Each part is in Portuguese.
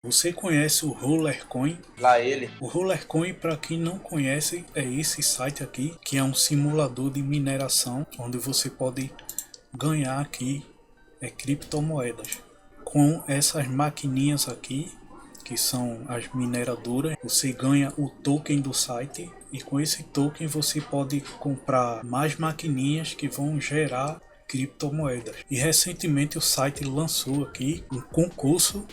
Você conhece o Rollercoin? Lá ele. O Rollercoin, para quem não conhece, é esse site aqui, que é um simulador de mineração, onde você pode ganhar aqui criptomoedas. Com essas maquininhas aqui, que são as mineradoras, você ganha o token do site e com esse token você pode comprar mais maquininhas que vão gerar criptomoedas. E recentemente o site lançou aqui um concurso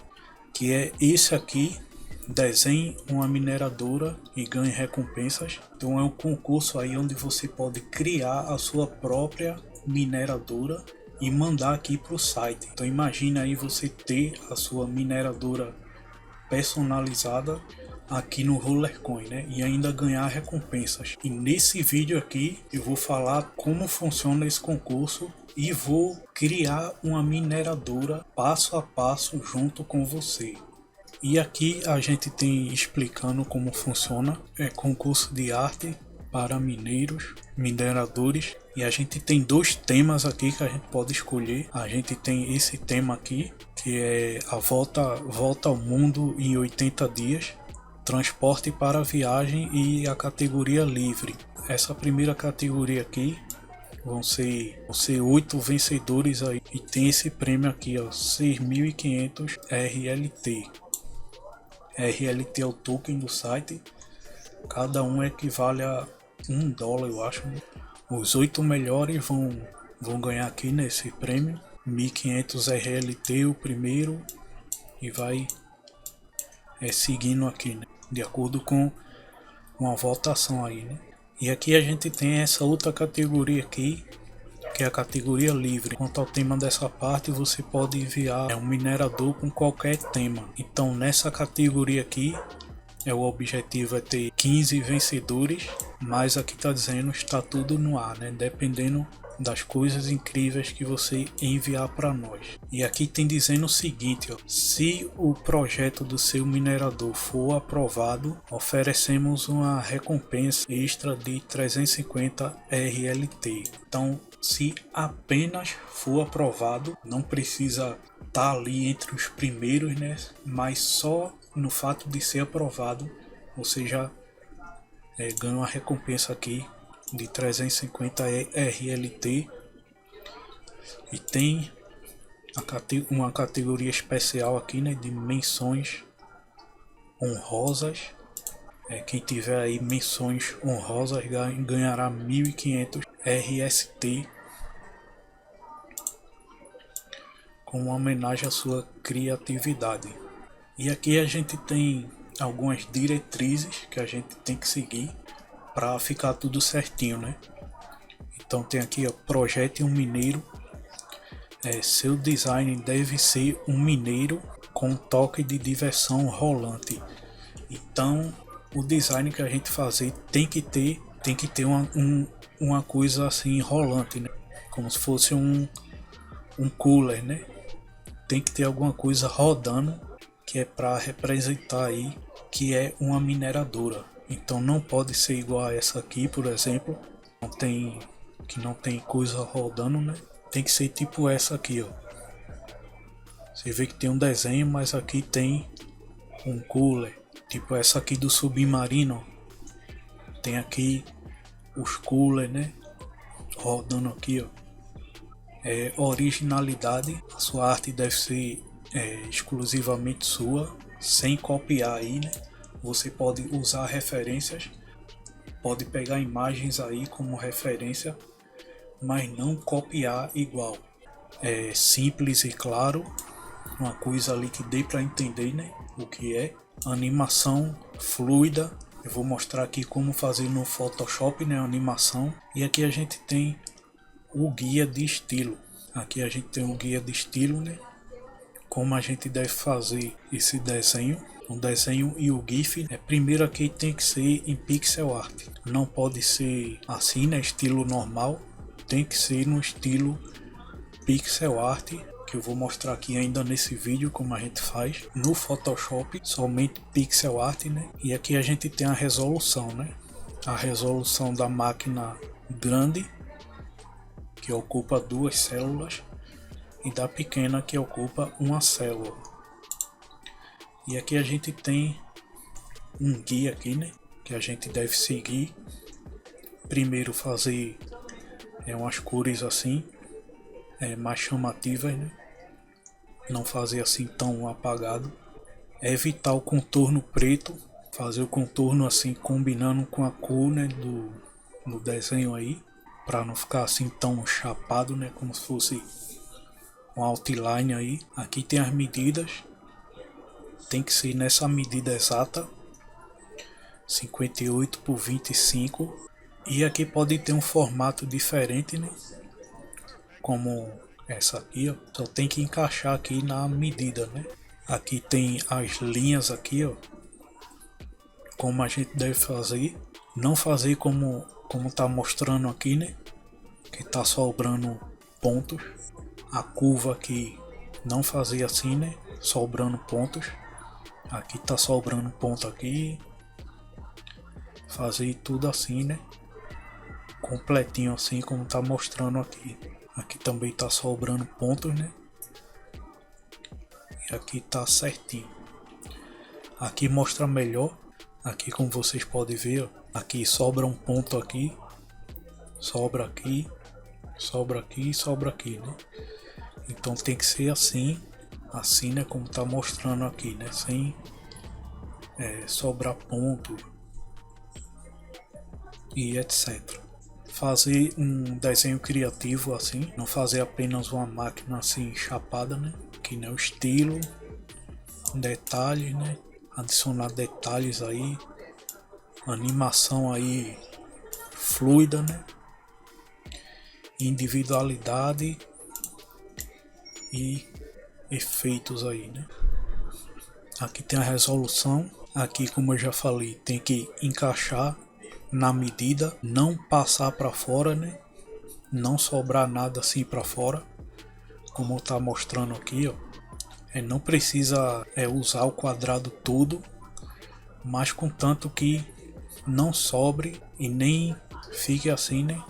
que é esse aqui: desenhe uma mineradora e ganhe recompensas. Então é um concurso aí onde você pode criar a sua própria mineradora e mandar aqui para o site. Então imagine aí você ter a sua mineradora personalizada aqui no Rollercoin, né? E ainda ganhar recompensas. E nesse vídeo aqui eu vou falar como funciona esse concurso e vou criar uma mineradora passo a passo junto com você. E aqui a gente tem explicando como funciona, concurso de arte para mineiros, mineradores, e a gente tem dois temas aqui que a gente pode escolher. A gente tem esse tema aqui, que é a volta ao mundo em 80 dias, transporte para viagem e a categoria livre. Essa primeira categoria aqui vão ser 8 vencedores aí, e tem esse prêmio aqui, ó, 6.500 RLT. RLT é o token do site, cada um equivale a $1, eu acho. Os 8 melhores vão ganhar aqui nesse prêmio, 1.500 RLT o primeiro, e vai seguindo aqui, né, de acordo com uma votação aí, né. E aqui a gente tem essa outra categoria aqui, que é a categoria livre. Quanto ao tema dessa parte, você pode enviar um minerador com qualquer tema. Então nessa categoria aqui, o objetivo é ter 15 vencedores, mas aqui está dizendo está tudo no ar, né? Dependendo das coisas incríveis que você enviar para nós. E aqui tem dizendo o seguinte, ó: se o projeto do seu minerador for aprovado, oferecemos uma recompensa extra de 350 RLT. Então, se apenas for aprovado, não precisa estar ali entre os primeiros, né? Mas só no fato de ser aprovado, você já ganha uma recompensa aqui de 350 RLT. E tem uma categoria especial aqui, né, de menções honrosas. Quem tiver aí menções honrosas ganhará 1.500 RST como uma homenagem à sua criatividade. E aqui a gente tem algumas diretrizes que a gente tem que seguir para ficar tudo certinho, né? Então tem aqui, ó: projete um mineiro. Seu design deve ser um mineiro com toque de diversão rolante. Então o design que a gente fazer tem que ter uma coisa assim rolante, né? Como se fosse um cooler, né? Tem que ter alguma coisa rodando, que é para representar aí que é uma mineradora. Então não pode ser igual a essa aqui, por exemplo, que não tem coisa rodando, né? Tem que ser tipo essa aqui, ó. Você vê que tem um desenho, mas aqui tem um cooler, tipo essa aqui do submarino. Tem aqui os coolers, né? Rodando aqui, ó. Originalidade, a sua arte deve ser exclusivamente sua, sem copiar aí, né? Você pode usar referências, pode pegar imagens aí como referência, mas não copiar igual. É simples e claro, uma coisa ali que dê para entender, né, o que é. Animação fluida, eu vou mostrar aqui como fazer no Photoshop, né, a animação. E aqui a gente tem o guia de estilo. Aqui a gente tem o guia de estilo, né, como a gente deve fazer esse desenho. O desenho e o GIF, primeiro aqui tem que ser em pixel art, não pode ser assim, né, estilo normal, tem que ser no estilo pixel art, que eu vou mostrar aqui ainda nesse vídeo como a gente faz no Photoshop, somente pixel art, né? E aqui a gente tem a resolução, né? A resolução da máquina grande, que ocupa 2 células, e da pequena, que ocupa uma célula. E aqui a gente tem um guia aqui, né, que a gente deve seguir. Primeiro fazer umas cores assim, mais chamativas, né? Não fazer assim tão apagado. Evitar o contorno preto, fazer o contorno assim combinando com a cor, né, do desenho aí, para não ficar assim tão chapado, né, como se fosse um outline aí. Aqui tem as medidas, tem que ser nessa medida exata, 58 por 25. E aqui pode ter um formato diferente, né, como essa aqui, ó. Só tem que encaixar aqui na medida, né. Aqui tem as linhas aqui, ó, como a gente deve fazer. Não fazer como tá mostrando aqui, né, que tá sobrando pontos. A curva aqui não fazer assim, né, sobrando pontos. Aqui tá sobrando ponto aqui. Fazer tudo assim, né, completinho assim como tá mostrando aqui. Aqui também tá sobrando pontos, né, e aqui tá certinho. Aqui mostra melhor. Aqui, como vocês podem ver, ó, aqui sobra um ponto aqui, sobra aqui, sobra aqui e sobra aqui, né? Então tem que ser assim, né, como tá mostrando aqui, né, sem sobrar ponto e etc. Fazer um desenho criativo assim, não fazer apenas uma máquina assim chapada, né? Que nem o estilo, detalhes, né? Adicionar detalhes aí, animação aí fluida, né? Individualidade e efeitos aí, né? Aqui tem a resolução. Aqui, como eu já falei, tem que encaixar na medida, não passar para fora, né? Não sobrar nada assim para fora, como tá mostrando aqui, ó. Não precisa usar o quadrado todo, mas contanto que não sobre e nem fique assim, né?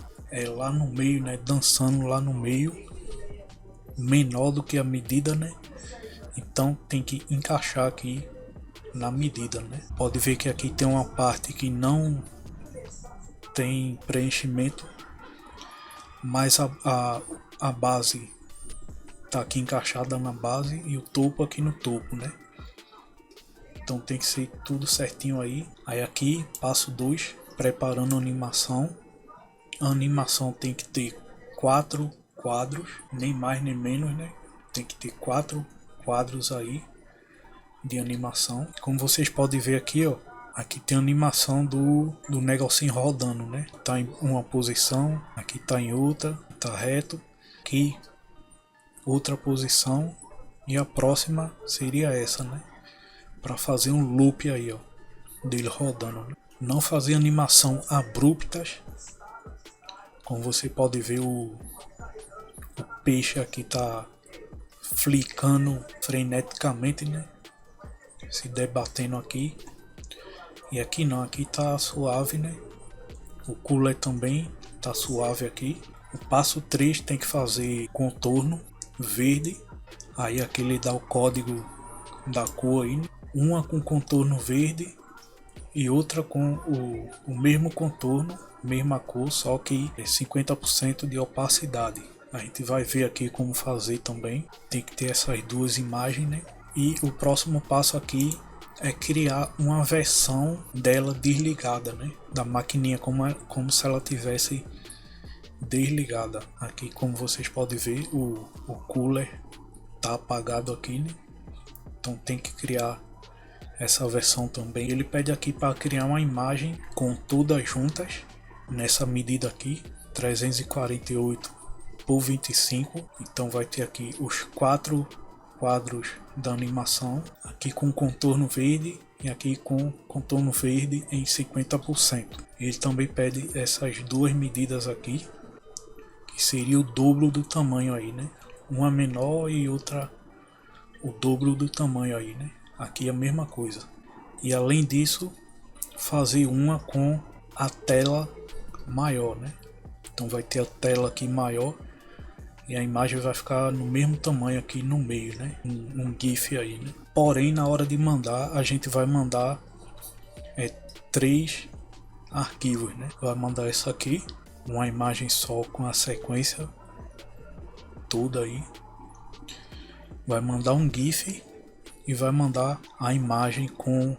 Lá no meio, né? Dançando lá no meio, menor do que a medida, né? Então tem que encaixar aqui na medida, né? Pode ver que aqui tem uma parte que não tem preenchimento, mas a base tá aqui encaixada na base e o topo aqui no topo, né? Então tem que ser tudo certinho aí. Aí aqui, passo 2, preparando a animação. A animação tem que ter 4 quadros, nem mais nem menos, né? Tem que ter 4 quadros aí de animação. Como vocês podem ver aqui, ó, aqui tem a animação do negocinho rodando, né? Tá em uma posição, aqui tá em outra, tá reto, aqui outra posição e a próxima seria essa, né? Para fazer um loop aí, ó, dele rodando, né? Não fazer animação abruptas. Como você pode ver, o peixe aqui tá flicando freneticamente, né? Se debatendo aqui. E aqui não, aqui tá suave, né? O cooler também tá suave aqui. O passo 3 tem que fazer contorno verde. Aí aqui ele dá o código da cor aí, né? Uma com contorno verde e outra com o mesmo contorno, mesma cor, só que é 50% de opacidade. A gente vai ver aqui como fazer também. Tem que ter essas duas imagens, né? E o próximo passo aqui é criar uma versão dela desligada, né? Da maquininha, como se ela tivesse desligada. Aqui, como vocês podem ver, o cooler tá apagado aqui, né? Então tem que criar essa versão também. Ele pede aqui para criar uma imagem com todas juntas nessa medida aqui, 348 por 25. Então vai ter aqui os 4 quadros da animação, aqui com contorno verde e aqui com contorno verde em 50%. Ele também pede essas duas medidas aqui, que seria o dobro do tamanho aí, né? Uma menor e outra o dobro do tamanho aí, né? Aqui é a mesma coisa. E além disso, fazer uma com a tela maior, né? Então vai ter a tela aqui maior e a imagem vai ficar no mesmo tamanho aqui no meio, né? Um GIF aí, né? Porém, na hora de mandar, a gente vai mandar 3 arquivos, né? Vai mandar isso aqui, uma imagem só com a sequência toda aí. Vai mandar um GIF e vai mandar a imagem com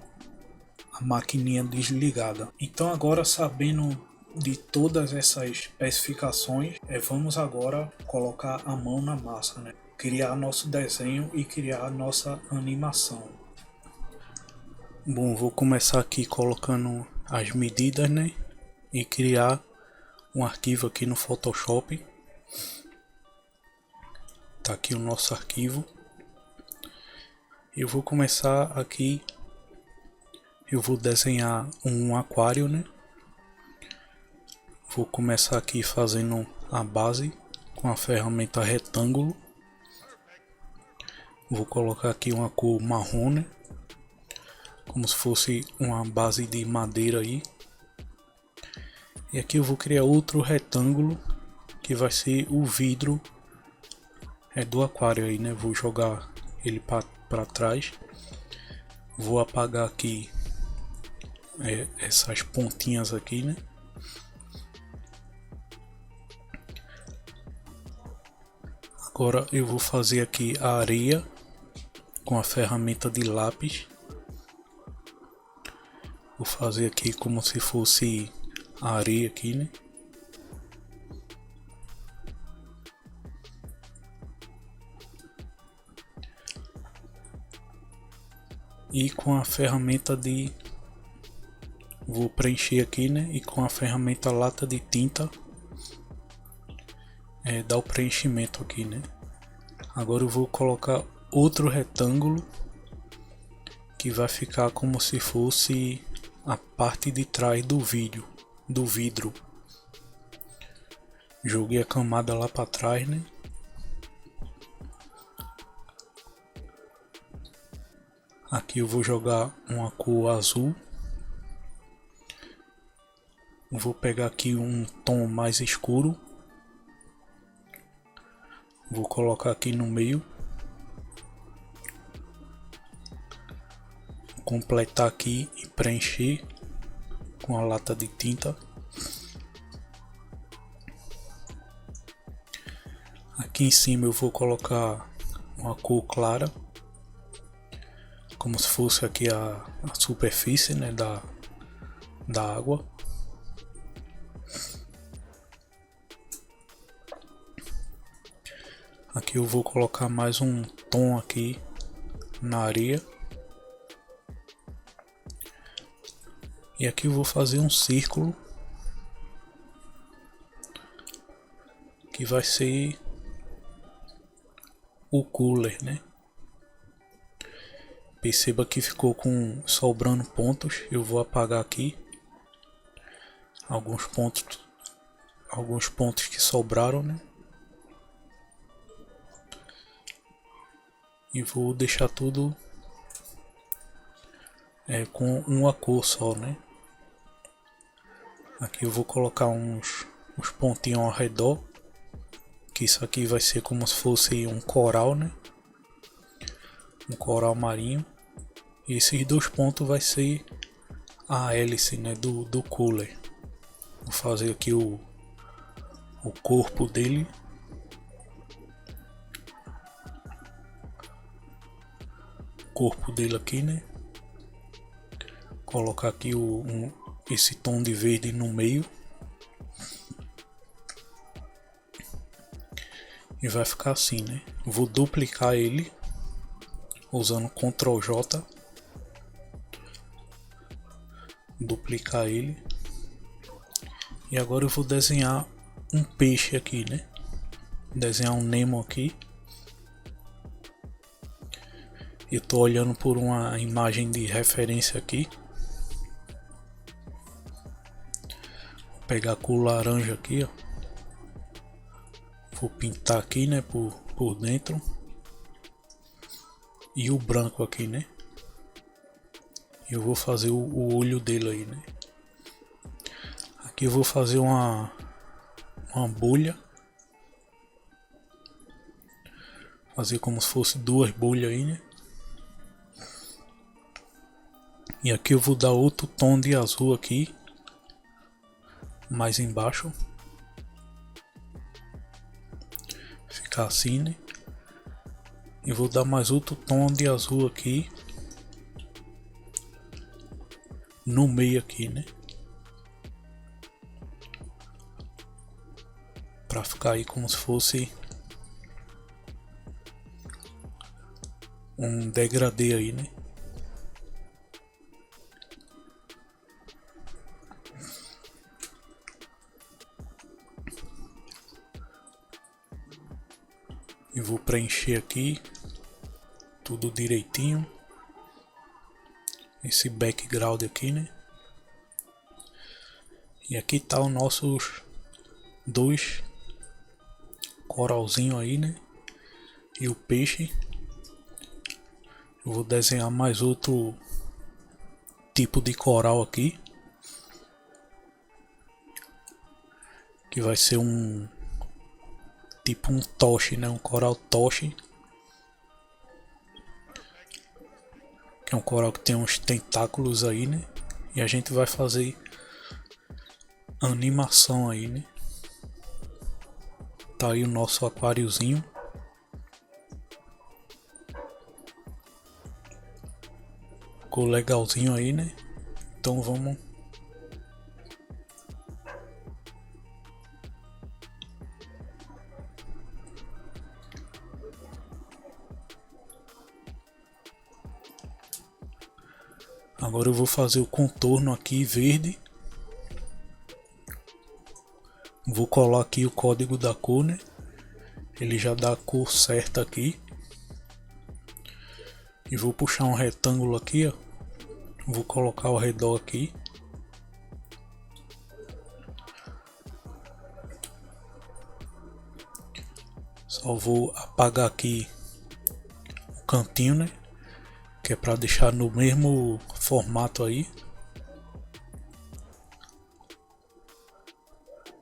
a maquininha desligada. Então agora, sabendo de todas essas especificações, vamos agora colocar a mão na massa, né? Criar nosso desenho e criar nossa animação. Bom, vou começar aqui colocando as medidas, né? E criar um arquivo aqui no Photoshop. Tá aqui o nosso arquivo. Eu vou começar aqui. Eu vou desenhar um aquário, né? Vou começar aqui fazendo a base com a ferramenta retângulo. Vou colocar aqui uma cor marrom, né? Como se fosse uma base de madeira aí. E aqui eu vou criar outro retângulo que vai ser o vidro do aquário aí, né? Vou jogar ele para trás. Vou apagar aqui essas pontinhas aqui, né? Agora eu vou fazer aqui a areia com a ferramenta de lápis. Vou fazer aqui como se fosse a areia aqui, né? E com a ferramenta de... Vou preencher aqui, né? E com a ferramenta lata de tinta dá o preenchimento aqui, né? Agora eu vou colocar outro retângulo que vai ficar como se fosse a parte de trás do vidro. Joguei a camada lá para trás, né? Aqui eu vou jogar uma cor azul. Vou pegar aqui um tom mais escuro. Vou colocar aqui no meio. Completar aqui e preencher com a lata de tinta. Aqui em cima eu vou colocar uma cor clara, como se fosse aqui a superfície, né, da água. Aqui eu vou colocar mais um tom aqui na areia. E aqui eu vou fazer um círculo que vai ser o cooler, né? Perceba que ficou com sobrando pontos. Eu vou apagar aqui alguns pontos que sobraram, né? E vou deixar tudo com uma cor só, né? Aqui eu vou colocar uns pontinhos ao redor, que isso aqui vai ser como se fosse um coral, né? Um coral marinho. E esses 2 pontos vai ser a hélice, né, do cooler. Vou fazer aqui o corpo dele. Corpo dele aqui, né? Colocar aqui esse tom de verde no meio. E vai ficar assim, né? Vou duplicar ele usando Ctrl J. Duplicar ele. E agora eu vou desenhar um peixe aqui, né? Desenhar um Nemo aqui. Eu tô olhando por uma imagem de referência aqui. Vou pegar a cor laranja aqui, ó. Vou pintar aqui, né, por dentro. E o branco aqui, né? Eu vou fazer o olho dele aí, né? Aqui eu vou fazer uma bolha. Fazer como se fosse 2 bolhas aí, né? E aqui eu vou dar outro tom de azul aqui, mais embaixo. Ficar assim, né? E vou dar mais outro tom de azul aqui no meio aqui, né? Pra ficar aí como se fosse um degradê aí, né? E vou preencher aqui tudo direitinho. Esse background aqui, né? E aqui tá os nossos dois coralzinho aí, né? E o peixe. Eu vou desenhar mais outro tipo de coral aqui, que vai ser um tipo um toche, né? Um coral toche, que é um coral que tem uns tentáculos aí, né? E a gente vai fazer animação aí, né? Tá aí o nosso aquáriozinho. Ficou legalzinho aí, né? Então vamos. Agora eu vou fazer o contorno aqui verde. Vou colar aqui o código da cor, né? Ele já dá a cor certa aqui. E vou puxar um retângulo aqui, ó. Vou colocar ao redor aqui. Só vou apagar aqui o cantinho, né? Que é para deixar no mesmo formato aí.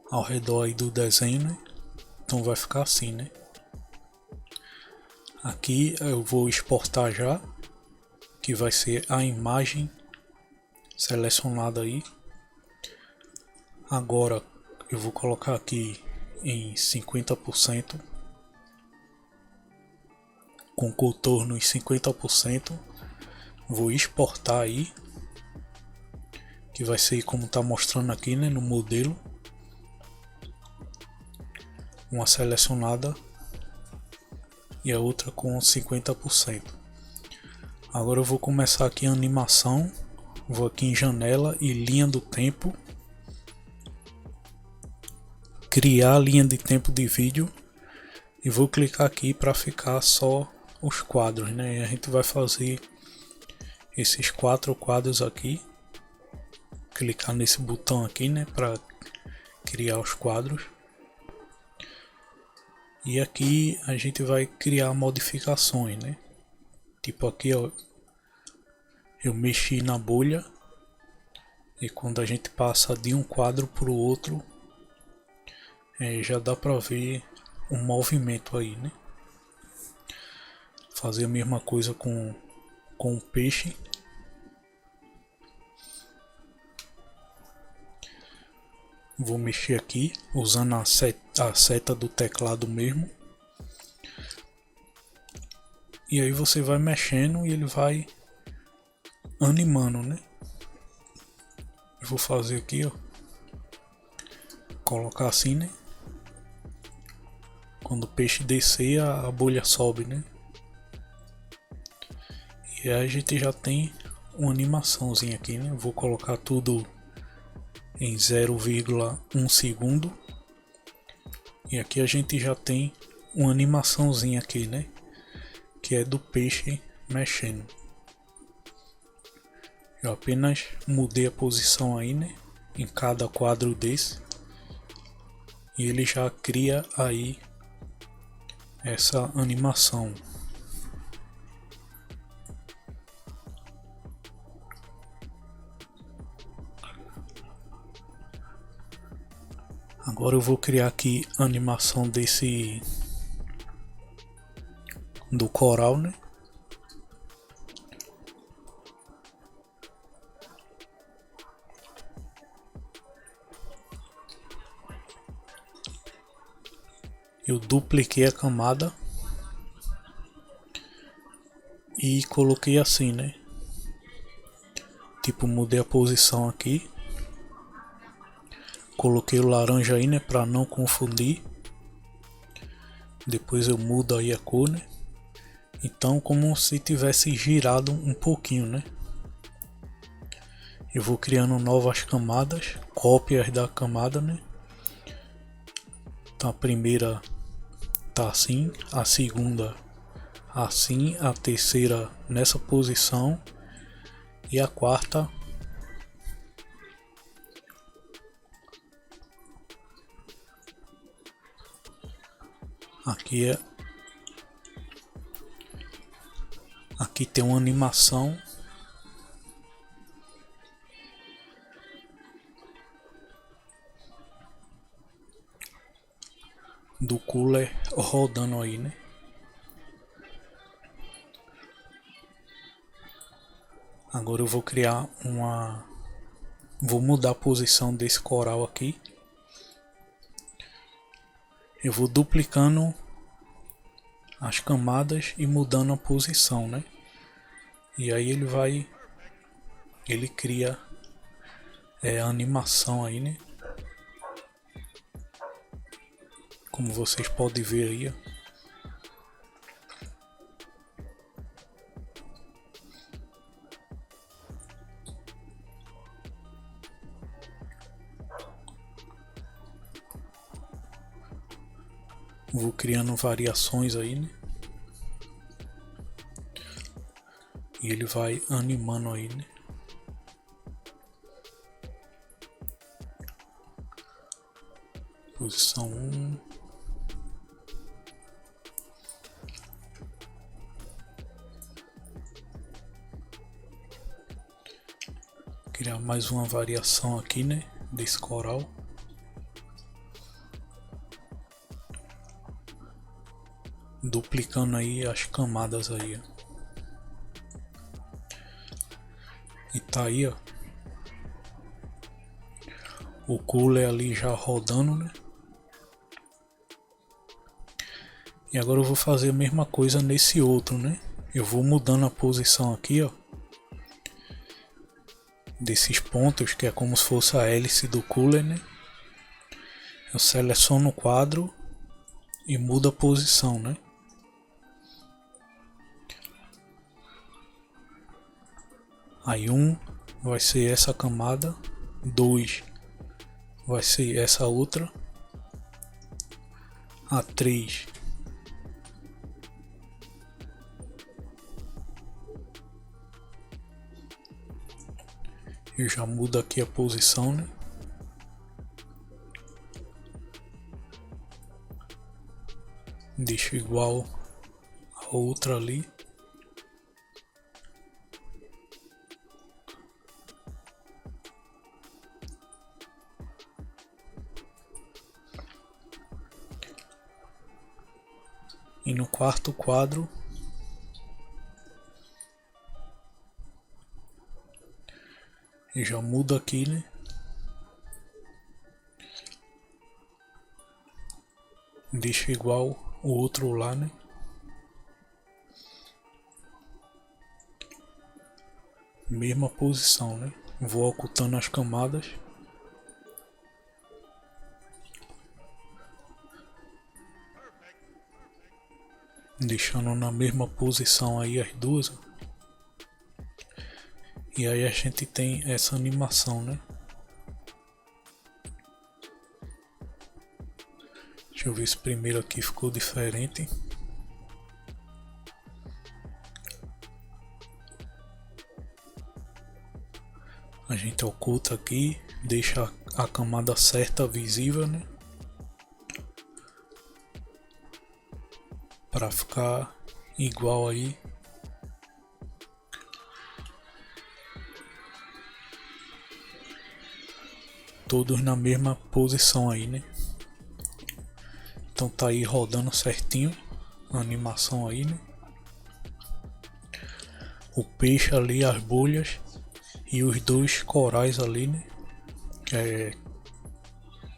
Ao redor aí do desenho, né? Então vai ficar assim, né? Aqui eu vou exportar já, que vai ser a imagem selecionada aí. Agora eu vou colocar aqui em 50%, com contorno em 50%. Vou exportar aí, que vai ser como está mostrando aqui, né, no modelo. Uma selecionada e a outra com 50%. Agora eu vou começar aqui a animação. Vou aqui em janela e linha do tempo. Criar a linha de tempo de vídeo. E vou clicar aqui para ficar só os quadros, né? E a gente vai fazer esses 4 quadros aqui. Clicar nesse botão aqui, né? Para criar os quadros. E aqui a gente vai criar modificações, né? Tipo aqui, ó, eu mexi na bolha e quando a gente passa de um quadro para o outro, já dá para ver um movimento aí, né? Fazer a mesma coisa com o peixe. Vou mexer aqui usando a seta do teclado mesmo. E aí você vai mexendo e ele vai animando, né? Eu vou fazer aqui, ó. Colocar assim, né? Quando o peixe descer, a bolha sobe, né? E aí a gente já tem uma animaçãozinha aqui, né? Eu vou colocar tudo em 0,1 segundo. E aqui a gente já tem uma animaçãozinha aqui, né? Que é do peixe mexendo. Eu apenas mudei a posição aí, né? Em cada quadro desse. E ele já cria aí essa animação. Agora eu vou criar aqui a animação do coral, né? eu dupliquei a camada e coloquei assim, né? Tipo, mudei a posição aqui. Coloquei o laranja aí, né? Pra não confundir. Depois eu mudo aí a cor, né? Então, como se tivesse girado um pouquinho, né? Eu vou criando novas camadas, cópias da camada, né? Então a primeira tá assim, a segunda assim, a terceira nessa posição e a quarta aqui é aqui tem uma animação do cooler rodando aí, né? Agora eu vou criar vou mudar a posição desse coral aqui. Eu vou duplicando as camadas e mudando a posição, né? E aí ele cria a animação aí, né? Como vocês podem ver aí, ó. Vou criando variações aí, né? E ele vai animando aí, né? Posição 1. Criar mais uma variação aqui, né? Desse coral. Duplicando aí as camadas aí, ó. E tá aí, ó. O cooler ali já rodando, né? E agora eu vou fazer a mesma coisa nesse outro, né? Eu vou mudando a posição aqui, ó. Desses pontos, que é como se fosse a hélice do cooler, né? Eu seleciono o quadro e mudo a posição, né? Aí 1 vai ser essa camada, 2 vai ser essa outra, a 3 eu já mudo aqui a posição, né? Deixo igual a outra ali. E no quarto quadro eu já mudo aqui, né? Deixo igual o outro lá, né? Mesma posição, né? Vou ocultando as camadas. Deixando na mesma posição aí as duas. E aí a gente tem essa animação, né? Deixa eu ver se primeiro aqui ficou diferente. A gente oculta aqui, deixa a camada certa visível, né? Para ficar igual aí. Todos na mesma posição aí, né? Então tá aí rodando certinho a animação aí, né? O peixe ali, as bolhas e os dois corais ali, né?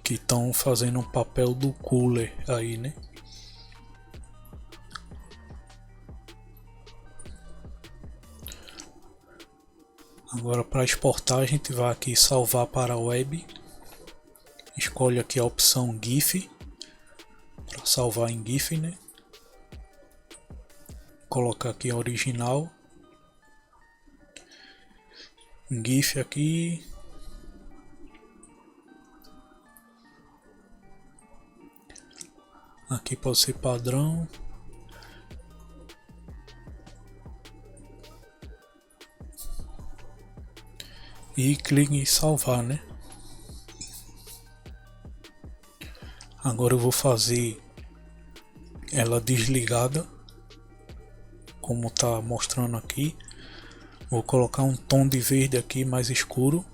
Que estão fazendo o papel do cooler aí, né? Agora, para exportar, a gente vai aqui salvar para a web, escolhe aqui a opção GIF para salvar em GIF, né? Colocar aqui a original, GIF aqui, aqui pode ser padrão, e clique em salvar, né? Agora eu vou fazer ela desligada, como tá mostrando aqui. Vou colocar um tom de verde aqui mais escuro,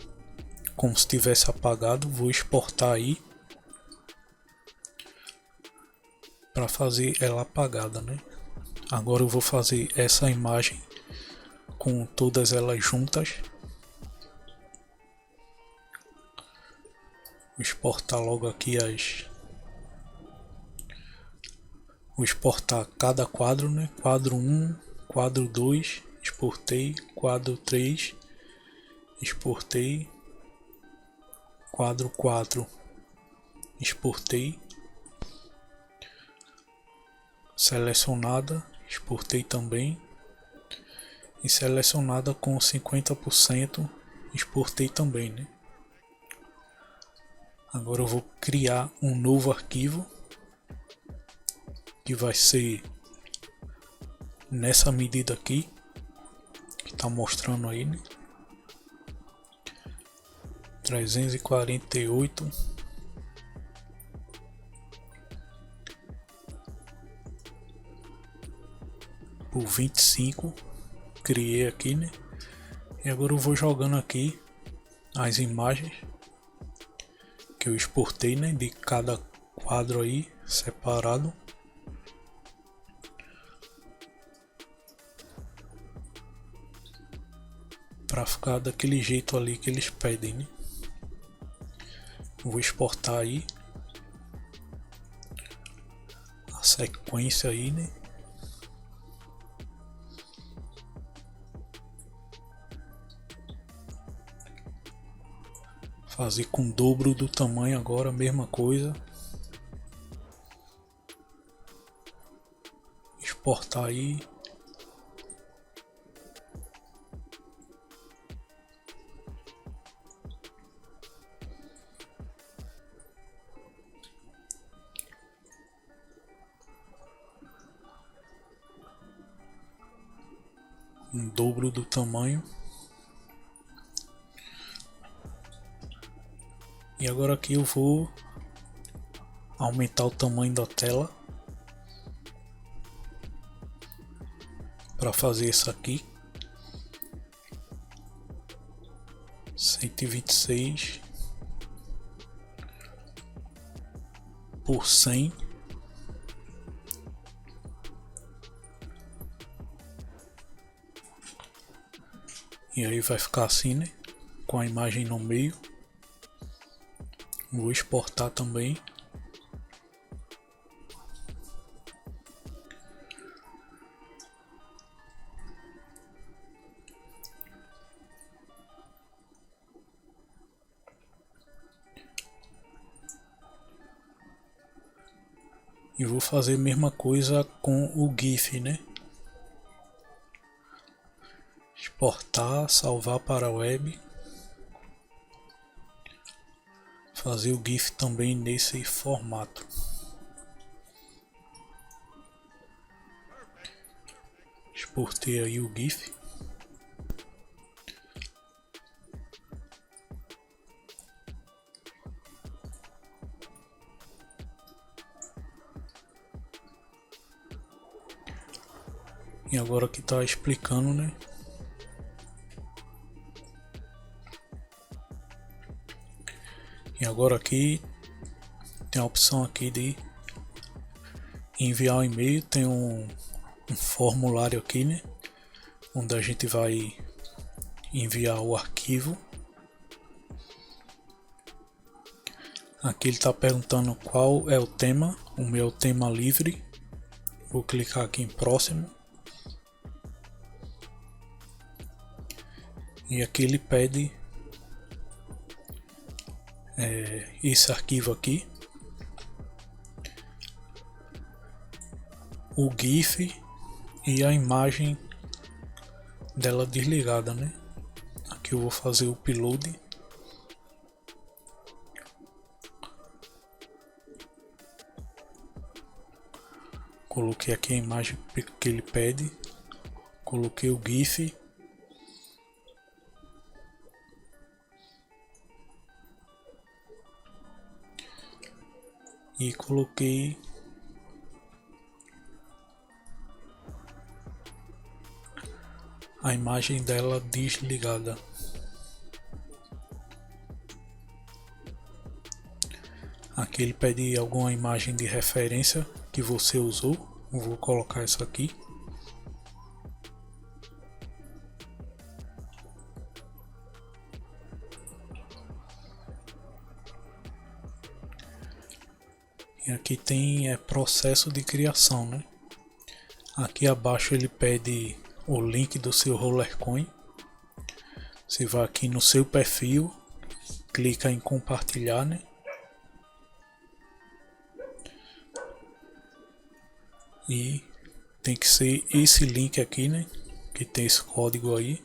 como se tivesse apagado. Vou exportar aí para fazer ela apagada, né? Agora eu vou fazer essa imagem com todas elas juntas. Vou exportar logo aqui vou exportar cada quadro, né? Quadro 1, quadro 2, exportei, quadro 3, exportei, quadro 4, exportei, selecionada, exportei também, e selecionada com 50%, exportei também, né? Agora eu vou criar um novo arquivo, que vai ser nessa medida aqui, que está mostrando aí, né? 348 por 25, criei aqui, né? E agora eu vou jogando aqui as imagens que eu exportei, né? De cada quadro aí separado. Para ficar daquele jeito ali que eles pedem, né? Vou exportar aí a sequência aí, né? Fazer com o dobro do tamanho agora, a mesma coisa. Exportar aí. Um dobro do tamanho. E agora aqui eu vou aumentar o tamanho da tela para fazer isso aqui. 126 por 100. E aí vai ficar assim, né? Com a imagem no meio. Vou exportar também. E vou fazer a mesma coisa com o GIF, né? Exportar, salvar para a web. Fazer o GIF também nesse formato. Exportei aí o GIF. E agora aqui está explicando, né? E agora aqui tem a opção aqui de enviar um e-mail, tem um formulário aqui, né? Onde a gente vai enviar o arquivo. Aqui ele está perguntando qual é o tema. O meu tema livre. Vou clicar aqui em próximo. E aqui ele pede esse arquivo aqui, o GIF e a imagem dela desligada, né? Aqui eu vou fazer o upload. Coloquei aqui a imagem que ele pede, coloquei o GIF e coloquei a imagem dela desligada. Aqui ele pede alguma imagem de referência que você usou. Eu vou colocar essa aqui. E aqui tem processo de criação, né? Aqui abaixo ele pede o link do seu Rollercoin. Você vai aqui no seu perfil, clica em compartilhar, né? E tem que ser esse link aqui, né? Que tem esse código aí.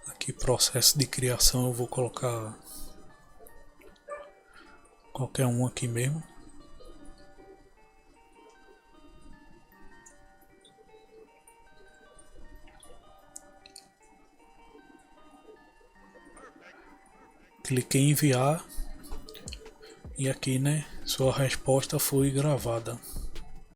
Aqui processo de criação eu vou colocar qualquer um aqui mesmo. Cliquei em enviar e aqui, né, sua resposta foi gravada.